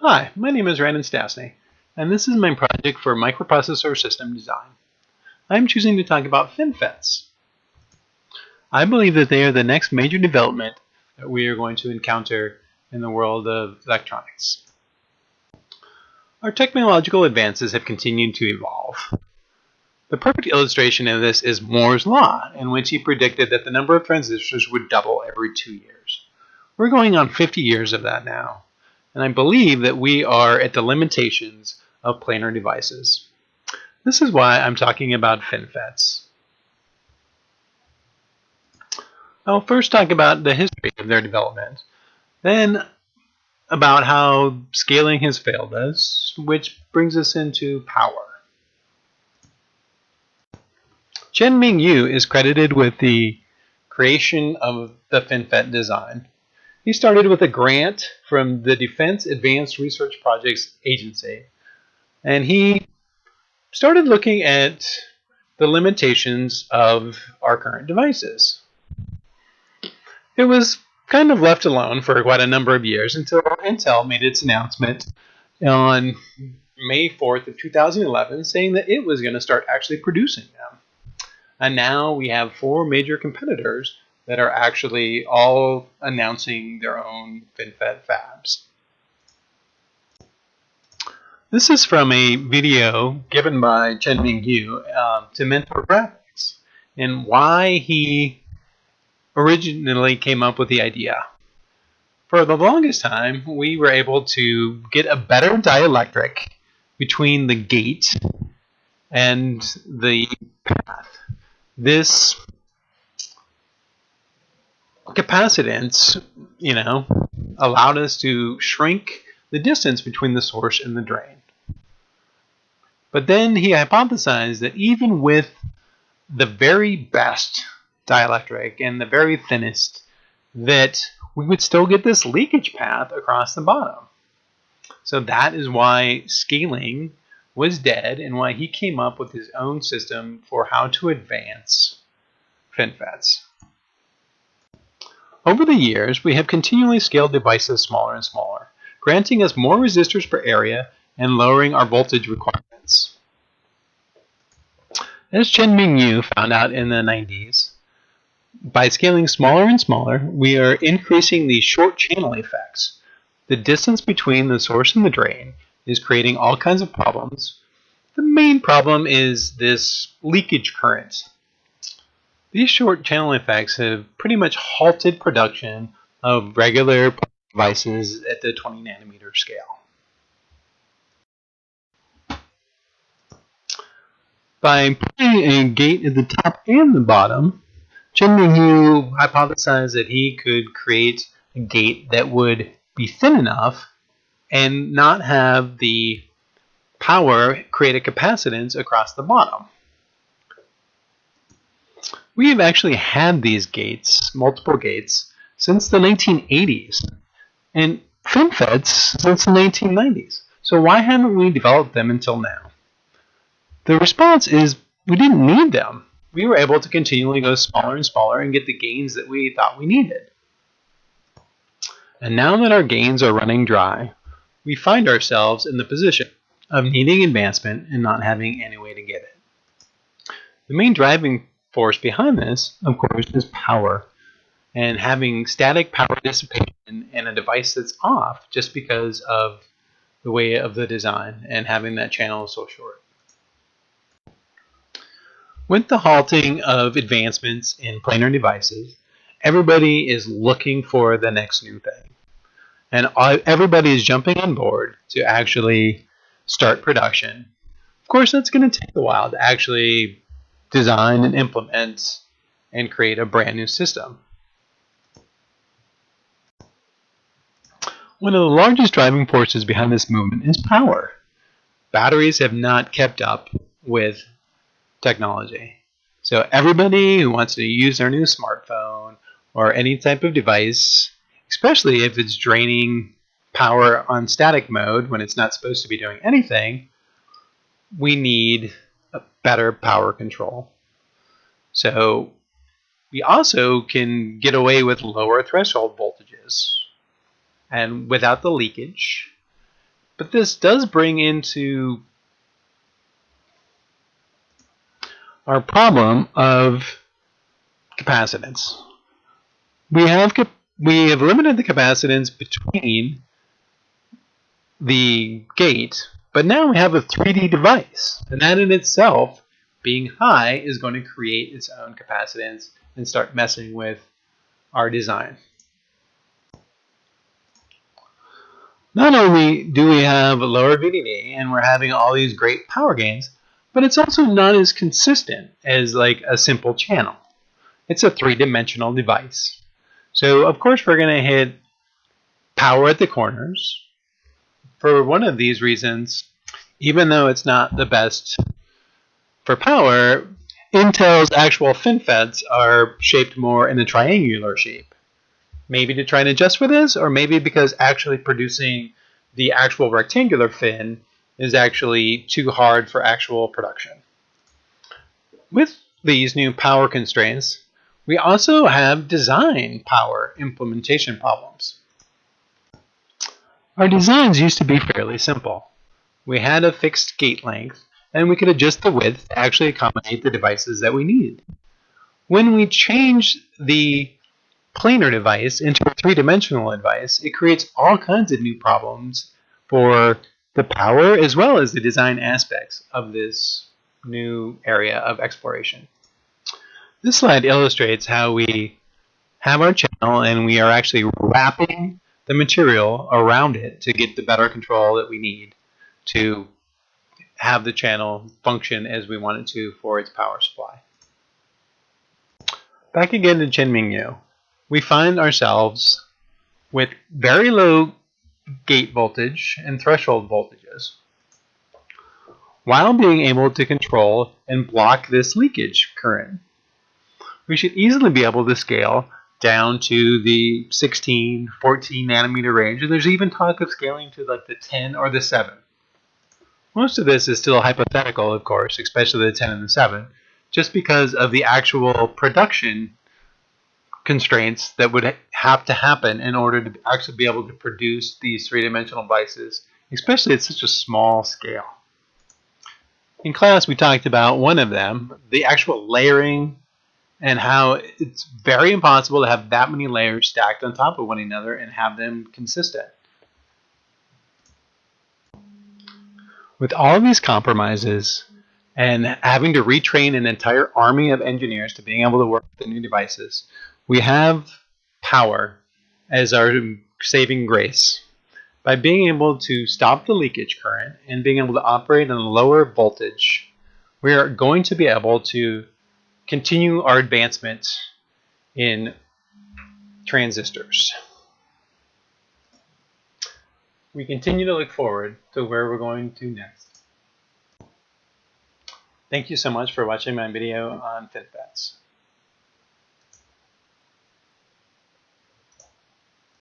Hi, my name is Randon Stasny, and this is my project for microprocessor system design. I'm choosing to talk about Finfets. I believe that they are the next major development that we are going to encounter in the world of electronics. Our technological advances have continued to evolve. The perfect illustration of this is Moore's Law, in which he predicted that the number of transistors would double every 2 years. We're going on 50 years of that now. And I believe that we are at the limitations of planar devices. This is why I'm talking about Finfets. I'll first talk about the history of their development, then about how scaling has failed us, which brings us into power. Chen-Ming Yu is credited with the creation of the Finfet design. He started with a grant from the Defense Advanced Research Projects Agency, and he started looking at the limitations of our current devices. It was kind of left alone for quite a number of years until Intel made its announcement on May 4th of 2011 saying that it was going to start actually producing them. And now we have 4 major competitors that are actually all announcing their own FinFET fabs. This is from a video given by Chen-Ming Yu to Mentor Graphics and why he originally came up with the idea. For the longest time, we were able to get a better dielectric between the gate and the path. This capacitance, allowed us to shrink the distance between the source and the drain. But then he hypothesized that even with the very best dielectric and the very thinnest, that we would still get this leakage path across the bottom. So that is why scaling was dead and why he came up with his own system for how to advance FinFETs. Over the years, we have continually scaled devices smaller and smaller, granting us more resistors per area and lowering our voltage requirements. As Chen-Ming Yu found out in the 90s, by scaling smaller and smaller, we are increasing the short channel effects. The distance between the source and the drain is creating all kinds of problems. The main problem is this leakage current. These short channel effects have pretty much halted production of regular devices at the 20 nanometer scale. By putting a gate at the top and the bottom, Chen-Ming Yu hypothesized that he could create a gate that would be thin enough and not have the power create a capacitance across the bottom. We have actually had these gates, multiple gates, since the 1980s, and FinFETs since the 1990s. So why haven't we developed them until now? The response is we didn't need them. We were able to continually go smaller and smaller and get the gains that we thought we needed. And now that our gains are running dry, we find ourselves in the position of needing advancement and not having any way to get it. The main driving force behind this, of course, is power, and having static power dissipation in a device that's off just because of the way of the design and having that channel so short. With the halting of advancements in planar devices, everybody is looking for the next new thing. And everybody is jumping on board to actually start production. Of course, that's going to take a while to actually design and implement and create a brand new system. One of the largest driving forces behind this movement is power. Batteries have not kept up with technology. So everybody who wants to use their new smartphone or any type of device, especially if it's draining power on static mode when it's not supposed to be doing anything, we need a better power control. So we also can get away with lower threshold voltages and without the leakage. But this does bring into our problem of capacitance. We have limited the capacitance between the gate, but now we have a 3D device, and that in itself, being high, is going to create its own capacitance and start messing with our design. Not only do we have a lower VDD and we're having all these great power gains, but it's also not as consistent as like a simple channel. It's a three-dimensional device. So of course we're going to hit power at the corners. For one of these reasons, even though it's not the best for power, Intel's actual FinFETs are shaped more in a triangular shape. Maybe to try and adjust for this, or maybe because actually producing the actual rectangular fin is actually too hard for actual production. With these new power constraints, we also have design power implementation problems. Our designs used to be fairly simple. We had a fixed gate length, and we could adjust the width to actually accommodate the devices that we needed. When we change the planar device into a three-dimensional device, it creates all kinds of new problems for the power as well as the design aspects of this new area of exploration. This slide illustrates how we have our channel and we are actually wrapping the material around it to get the better control that we need to have the channel function as we want it to for its power supply. Back again to Chenming-U. We find ourselves with very low gate voltage and threshold voltages while being able to control and block this leakage current. We should easily be able to scale down to the 16, 14 nanometer range, and there's even talk of scaling to like the 10 or the 7. Most of this is still hypothetical, of course, especially the 10 and the 7, just because of the actual production constraints that would have to happen in order to actually be able to produce these three-dimensional devices, especially at such a small scale. In class, we talked about one of them, the actual layering, and how it's very impossible to have that many layers stacked on top of one another and have them consistent. With all of these compromises and having to retrain an entire army of engineers to being able to work with the new devices, we have power as our saving grace. By being able to stop the leakage current and being able to operate on a lower voltage, we are going to be able to continue our advancement in transistors. We continue to look forward to where we're going to next. Thank you so much for watching my video on Finfets.